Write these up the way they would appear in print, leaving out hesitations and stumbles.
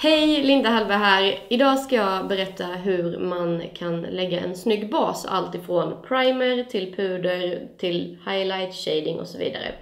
Hej, Linda Hallberg här. Idag ska jag berätta hur man kan lägga en snygg bas, allt ifrån primer till puder till highlight, shading och så vidare.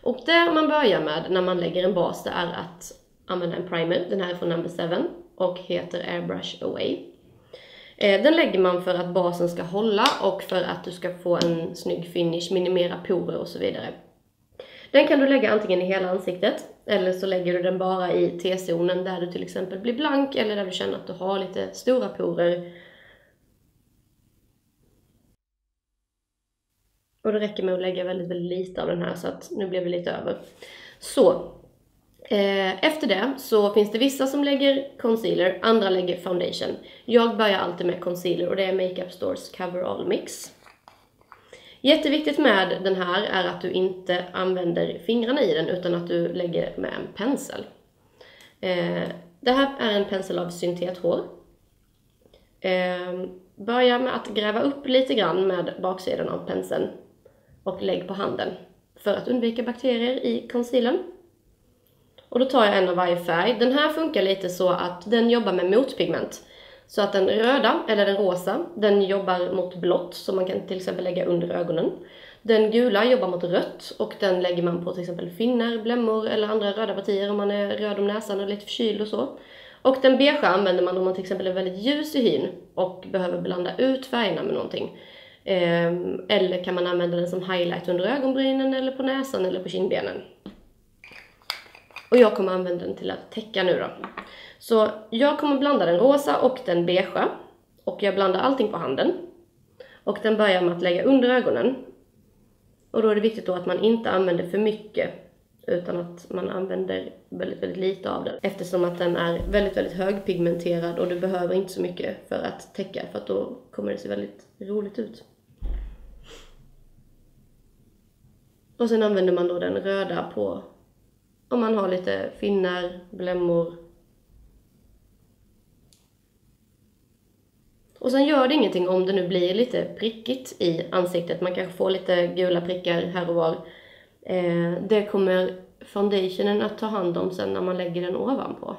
Och det man börjar med när man lägger en bas, det är att använda en primer. Den här är från Number 7 och heter Airbrush Away. Den lägger man för att basen ska hålla och för att du ska få en snygg finish, minimera porer och så vidare. Den kan du lägga antingen i hela ansiktet eller så lägger du den bara i T-zonen där du till exempel blir blank eller där du känner att du har lite stora porer. Och det räcker med att lägga väldigt lite av den här, så att nu blev det lite över. Så, efter det så finns det vissa som lägger concealer, andra lägger foundation. Jag börjar alltid med concealer och det är Makeup Stores Cover All Mix. Jätteviktigt med den här är att du inte använder fingrarna i den utan att du lägger med en pensel. Det här är en pensel av syntethår. Börja med att gräva upp lite grann med baksidan av penseln och lägg på handen för att undvika bakterier i concealern. Och då tar jag en av varje färg. Den här funkar lite så att den jobbar med motpigment. Så att den röda eller den rosa, den jobbar mot blått, så man kan till exempel lägga under ögonen. Den gula jobbar mot rött och den lägger man på till exempel finnar, blämmor eller andra röda partier om man är röd om näsan och lite förkyld och så. Och den beige använder man om man till exempel är väldigt ljus i hyn och behöver blanda ut färgerna med någonting. Eller kan man använda den som highlight under ögonbrynen eller på näsan eller på kindbenen. Och jag kommer använda den till att täcka nu då. Så jag kommer blanda den rosa och den beige. Och jag blandar allting på handen. Och den börjar med att lägga under ögonen. Och då är det viktigt då att man inte använder för mycket. Utan att man använder väldigt lite av den. Eftersom att den är väldigt högpigmenterad och du behöver inte så mycket för att täcka. För att då kommer det se väldigt roligt ut. Och sen använder man då den röda på om man har lite finnar, blämmor. Och sen gör det ingenting om det nu blir lite prickigt i ansiktet. Man kanske får lite gula prickar här och var. Det kommer foundationen att ta hand om sen när man lägger den ovanpå.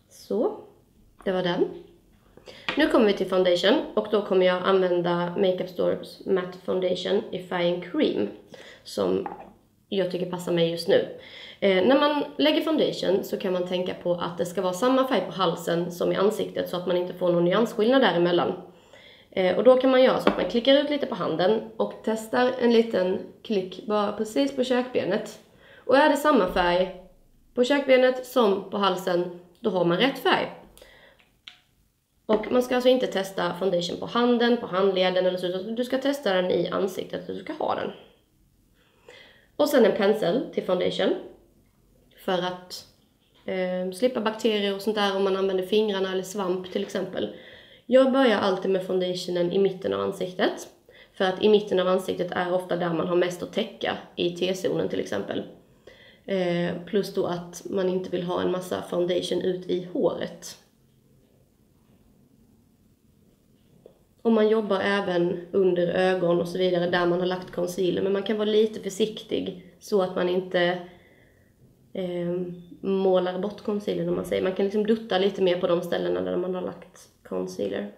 Så, det var den. Nu kommer vi till foundation och då kommer jag använda Makeup Stores Matte Foundation i färgen Cream som jag tycker passar mig just nu. När man lägger foundation så kan man tänka på att det ska vara samma färg på halsen som i ansiktet så att man inte får någon nyansskillnad däremellan. Och då kan man göra så att man klickar ut lite på handen och testar en liten klick bara precis på käkbenet. Och är det samma färg på käkbenet som på halsen, då har man rätt färg. Och man ska alltså inte testa foundation på handen, på handleden eller så. Du ska testa den i ansiktet och du ska ha den. Och sen en pensel till foundation. För att slippa bakterier och sånt där om man använder fingrarna eller svamp till exempel. Jag börjar alltid med foundationen i mitten av ansiktet. För att i mitten av ansiktet är ofta där man har mest att täcka i T-zonen till exempel. Plus då att man inte vill ha en massa foundation ut i håret. Och man jobbar även under ögon och så vidare där man har lagt concealer. Men man kan vara lite försiktig så att man inte målar bort concealer om man säger. Man kan liksom dutta lite mer på de ställena där man har lagt concealer.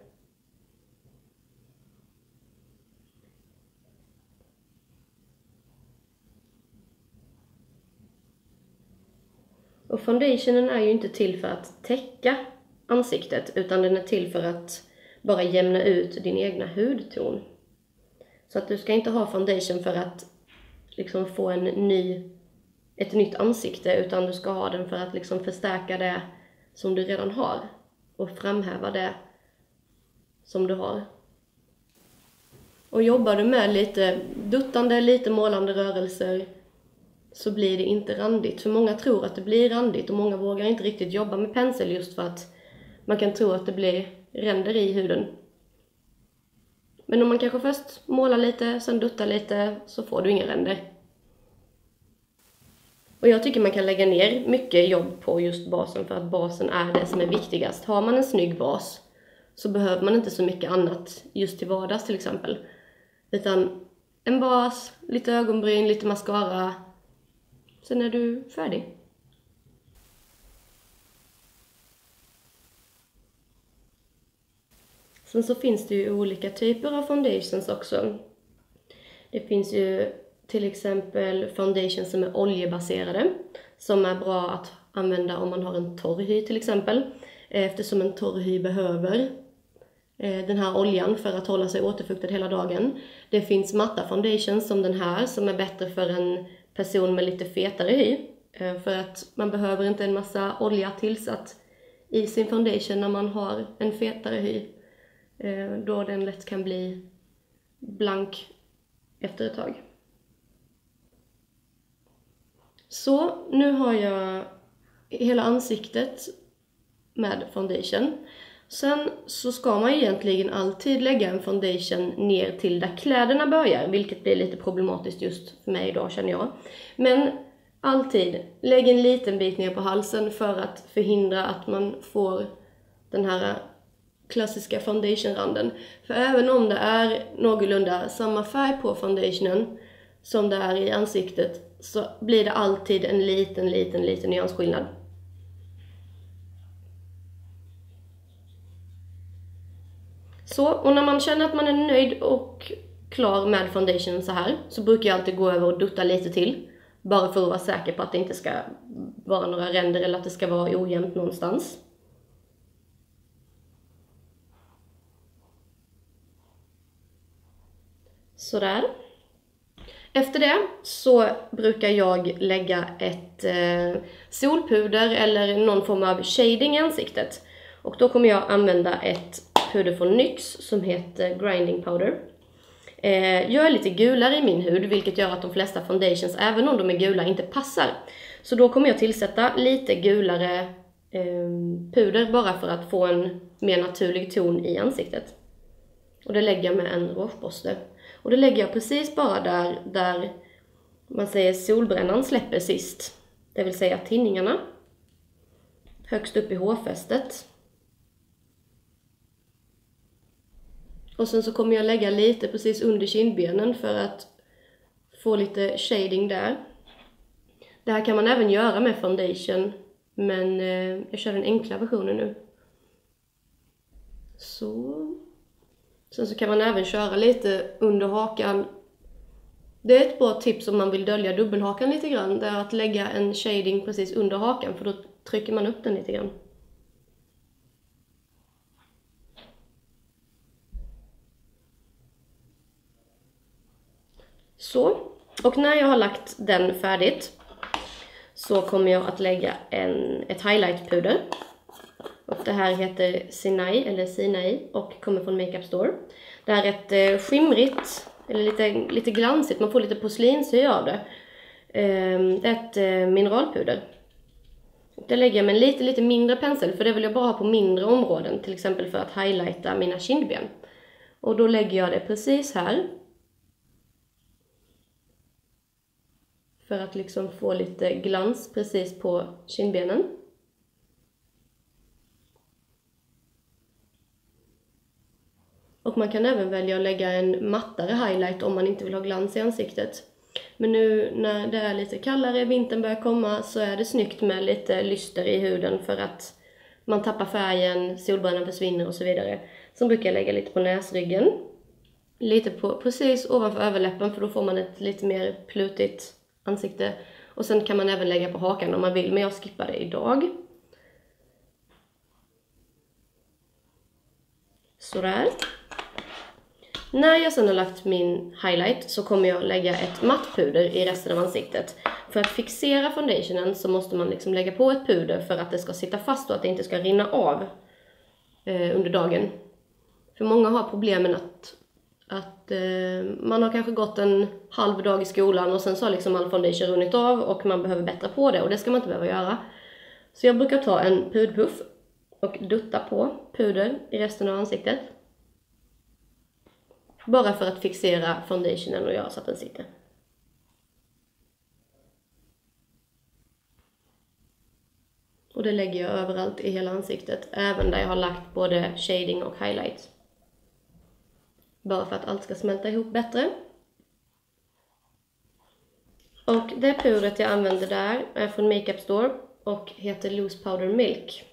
Och foundationen är ju inte till för att täcka ansiktet utan den är till för att bara jämna ut din egna hudton. Så att du ska inte ha foundation för att liksom få ett nytt ansikte utan du ska ha den för att liksom förstärka det som du redan har. Och framhäva det som du har. Och jobbar du med lite duttande, lite målande rörelser så blir det inte randigt. För många tror att det blir randigt och många vågar inte riktigt jobba med pensel just för att man kan tro att det blir ränder i huden. Men om man kanske först målar lite, sen duttar lite så får du inga ränder. Och jag tycker man kan lägga ner mycket jobb på just basen för att basen är det som är viktigast. Har man en snygg bas så behöver man inte så mycket annat just till vardags till exempel. Utan en bas, lite ögonbryn, lite mascara. Sen är du färdig. Sen så finns det ju olika typer av foundations också. Det finns ju till exempel foundations som är oljebaserade. Som är bra att använda om man har en torr hy till exempel. Eftersom en torr hy behöver den här oljan för att hålla sig återfuktad hela dagen. Det finns matta foundations som den här som är bättre för en person med lite fetare hy. För att man behöver inte en massa olja tillsatt i sin foundation när man har en fetare hy. Då den lätt kan bli blank efter ett tag. Så nu har jag hela ansiktet med foundation. Sen så ska man egentligen alltid lägga en foundation ner till där kläderna börjar. Vilket blir lite problematiskt just för mig idag känner jag. Men alltid lägg en liten bit ner på halsen för att förhindra att man får den här klassiska foundationranden. För även om det är någorlunda samma färg på foundationen som det är i ansiktet så blir det alltid en liten nyansskillnad. Så, och när man känner att man är nöjd och klar med foundationen så här så brukar jag alltid gå över och dutta lite till. Bara för att vara säker på att det inte ska vara några ränder eller att det ska vara ojämnt någonstans. Sådär. Efter det så brukar jag lägga ett solpuder eller någon form av shading i ansiktet. Och då kommer jag använda ett puder från NYX som heter Grinding Powder. Jag är lite gulare i min hud vilket gör att de flesta foundations, även om de är gula, inte passar. Så då kommer jag tillsätta lite gulare puder bara för att få en mer naturlig ton i ansiktet. Och det lägger jag med en rougeborste. Och det lägger jag precis bara där man säger solbrännan släpper sist. Det vill säga tinningarna. Högst upp i hårfästet. Och sen så kommer jag lägga lite precis under kindbenen för att få lite shading där. Det här kan man även göra med foundation. Men jag kör den enkla versionen nu. Så. Sen så kan man även köra lite under hakan. Det är ett bra tips om man vill dölja dubbelhakan lite grann. Det är att lägga en shading precis under hakan för då trycker man upp den lite grann. Så, och när jag har lagt den färdigt så kommer jag att lägga ett highlightpuder. Och det här heter Sinai och kommer från Makeup Store. Det här är ett skimrigt, eller lite glansigt, man får lite porslinshy av det. Ett mineralpuder. Det lägger jag med en lite mindre pensel för det vill jag bara ha på mindre områden. Till exempel för att highlighta mina kindben. Och då lägger jag det precis här. För att liksom få lite glans precis på kindbenen. Och man kan även välja att lägga en mattare highlight om man inte vill ha glans i ansiktet. Men nu när det är lite kallare, vintern börjar komma, så är det snyggt med lite lyster i huden för att man tappar färgen, solbrännan försvinner och så vidare. Så brukar jag lägga lite på näsryggen. Lite på precis ovanför överläppen för då får man ett lite mer plutigt ansikte. Och sen kan man även lägga på hakan om man vill, men jag skippar det idag. Sådär. När jag sedan har lagt min highlight så kommer jag lägga ett mattpuder i resten av ansiktet. För att fixera foundationen så måste man liksom lägga på ett puder för att det ska sitta fast och att det inte ska rinna av under dagen. För många har problemen att man har kanske gått en halv dag i skolan och sen så har liksom all foundation runnit av och man behöver bättra på det och det ska man inte behöva göra. Så jag brukar ta en pudpuff och dutta på puder i resten av ansiktet. Bara för att fixera foundationen och göra så att den sitter. Och det lägger jag överallt i hela ansiktet, även där jag har lagt både shading och highlight. Bara för att allt ska smälta ihop bättre. Och det pudret jag använder där är från Makeup Store och heter Loose Powder Milk.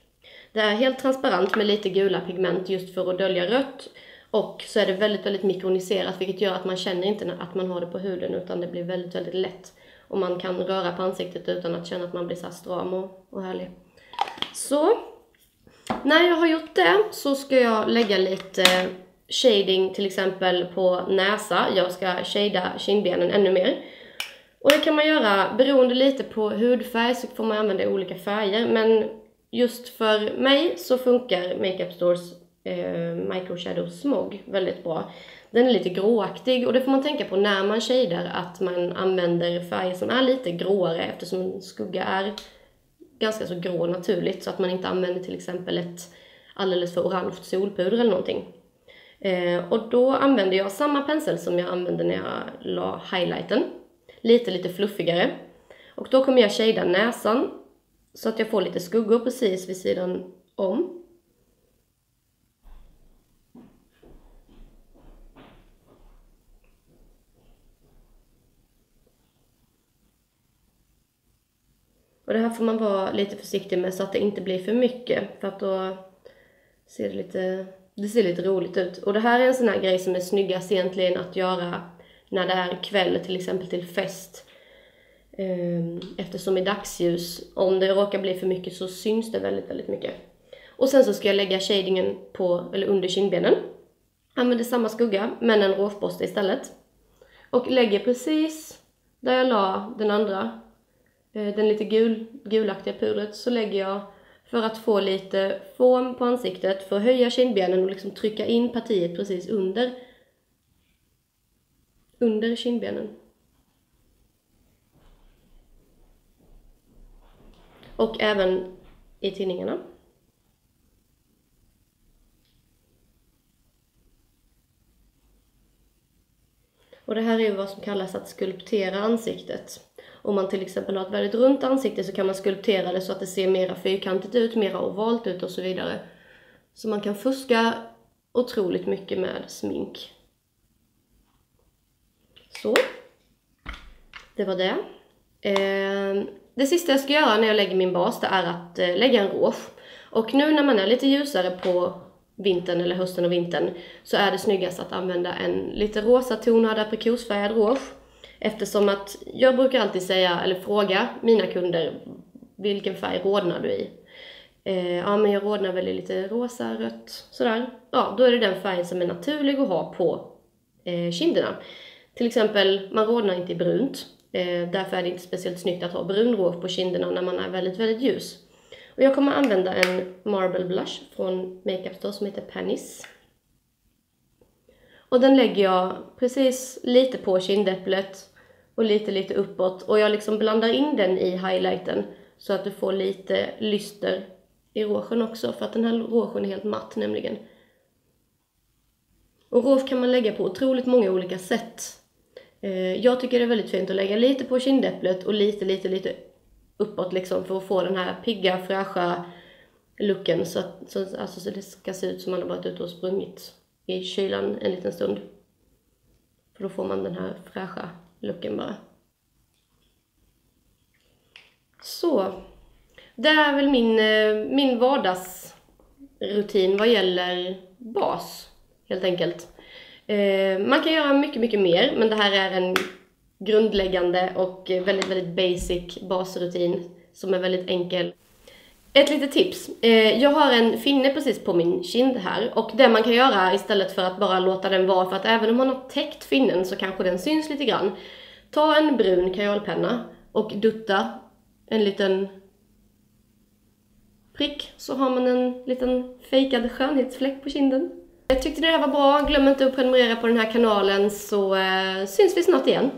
Det är helt transparent med lite gula pigment just för att dölja rött. Och så är det väldigt, väldigt mikroniserat, vilket gör att man känner inte att man har det på huden, utan det blir väldigt, väldigt lätt. Och man kan röra på ansiktet utan att känna att man blir så stram och härlig. Så, när jag har gjort det så ska jag lägga lite shading till exempel på näsa. Jag ska shada kindbenen ännu mer. Och det kan man göra beroende lite på hudfärg, så får man använda olika färger. Men just för mig så funkar Makeup Stores Micro Shadow Smog väldigt bra. Den är lite gråaktig och det får man tänka på när man shadar, att man använder färger som är lite gråare, eftersom skugga är ganska så grå naturligt, så att man inte använder till exempel ett alldeles för orange solpuder eller någonting. Och då använder jag samma pensel som jag använde när jag la highlighten. Lite fluffigare. Och då kommer jag shada näsan så att jag får lite skuggor precis vid sidan om. Och det här får man vara lite försiktig med så att det inte blir för mycket. För att då ser det ser lite roligt ut. Och det här är en sån här grej som är snyggast egentligen att göra när det är kväll, till exempel till fest. Eftersom i dagsljus, om det råkar bli för mycket så syns det väldigt, väldigt mycket. Och sen så ska jag lägga shadingen på, eller under kindbenen. Använder samma skugga, men en råsborste istället. Och lägger precis där jag la den andra, den lite gulaktiga pudret, så lägger jag för att få lite form på ansiktet, för att höja kindbenen och liksom trycka in partiet precis under kindbenen. Och även i tinningarna. Och det här är ju vad som kallas att skulptera ansiktet. Om man till exempel har ett väldigt runt ansikte så kan man skulptera det så att det ser mera fyrkantigt ut, mera ovalt ut och så vidare. Så man kan fuska otroligt mycket med smink. Så. Det var det. Det sista jag ska göra när jag lägger min bas, det är att lägga en rouge. Och nu när man är lite ljusare på vintern eller hösten och vintern så är det snyggast att använda en lite rosa tonad aprikosfärgad rouge. Eftersom att jag brukar alltid säga, eller fråga mina kunder, vilken färg rodnar du i? Ja, men jag rodnar väl i lite rosa, rött, sådär. Ja, då är det den färgen som är naturlig att ha på kinderna. Till exempel, man rodnar inte i brunt. Därför är det inte speciellt snyggt att ha brun rouge på kinderna när man är väldigt, väldigt ljus. Och jag kommer använda en Marble Blush från Makeup Store som heter Pennies. Och den lägger jag precis lite på kindäpplet och lite uppåt. Och jag liksom blandar in den i highlighten så att du får lite lyster i rougen också. För att den här rougen är helt matt nämligen. Och rouge kan man lägga på otroligt många olika sätt. Jag tycker det är väldigt fint att lägga lite på kindäpplet och lite uppåt liksom, för att få den här pigga, fräscha looken så det ska se ut som man har varit ute och sprungit i kylan en liten stund. För då får man den här fräscha looken bara. Så, det är väl min vardagsrutin vad gäller bas, helt enkelt. Man kan göra mycket mer, men det här är en grundläggande och väldigt, väldigt basic basrutin som är väldigt enkel. Ett litet tips. Jag har en finne precis på min kind här, och det man kan göra istället för att bara låta den vara, för att även om man har täckt finnen så kanske den syns lite grann. Ta en brun kajalpenna och dutta en liten prick, så har man en liten fejkad skönhetsfläck på kinden. Jag tyckte det här var bra. Glöm inte att prenumerera på den här kanalen, så syns vi snart igen.